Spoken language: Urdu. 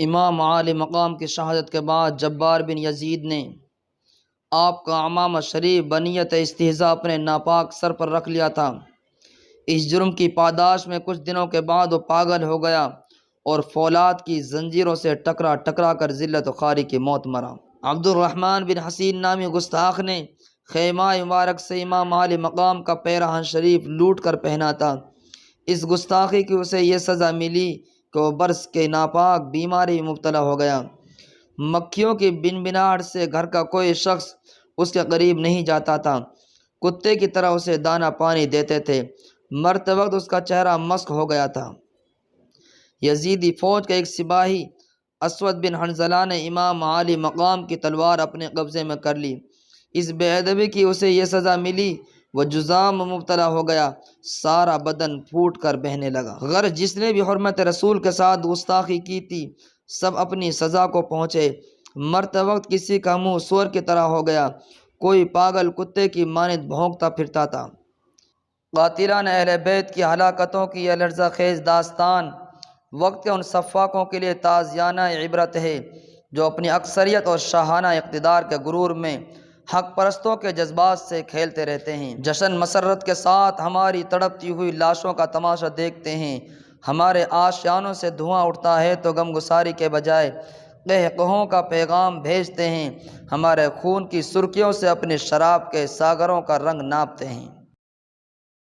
امام عالی مقام کی شہادت کے بعد جبار بن یزید نے آپ کا عمامہ شریف بنیت استہزاء اپنے ناپاک سر پر رکھ لیا تھا۔ اس جرم کی پاداش میں کچھ دنوں کے بعد وہ پاگل ہو گیا اور فولاد کی زنجیروں سے ٹکرا ٹکرا کر ذلت و خواری کی موت مرا۔ عبد الرحمن بن حسین نامی گستاخ نے خیمہ مبارک سے امام عالی مقام کا پیراہن شریف لوٹ کر پہنا تھا۔ اس گستاخی کی اسے یہ سزا ملی کہ وہ برس کے ناپاک بیماری میں مبتلا ہو گیا۔ مکھیوں کی بنبناہٹ سے گھر کا کوئی شخص اس کے قریب نہیں جاتا تھا۔ کتے کی طرح اسے دانہ پانی دیتے تھے۔ مرتے وقت اس کا چہرہ مسخ ہو گیا تھا۔ یزیدی فوج کا ایک سپاہی اسود بن حنظلہ نے امام عالی مقام کی تلوار اپنے قبضے میں کر لی۔ اس بے ادبی کی اسے یہ سزا ملی، وہ جذام میں مبتلا ہو گیا، سارا بدن پھوٹ کر بہنے لگا۔ غرض جس نے بھی حرمت رسول کے ساتھ گستاخی کی تھی سب اپنی سزا کو پہنچے۔ مرتے وقت کسی کا منہ سور کی طرح ہو گیا، کوئی پاگل کتے کی مانند بھونکتا پھرتا تھا۔ قاتلان اہل بیت کی ہلاکتوں کی یہ لرزہ خیز داستان وقت کے ان سفاکوں کے لیے تازیانہ عبرت ہے جو اپنی اکثریت اور شاہانہ اقتدار کے غرور میں حق پرستوں کے جذبات سے کھیلتے رہتے ہیں۔ جشن مسرت کے ساتھ ہماری تڑپتی ہوئی لاشوں کا تماشا دیکھتے ہیں۔ ہمارے آشیانوں سے دھواں اٹھتا ہے تو غمگساری کے بجائے قہقہوں کا پیغام بھیجتے ہیں۔ ہمارے خون کی سرخیوں سے اپنے شراب کے ساغروں کا رنگ ناپتے ہیں۔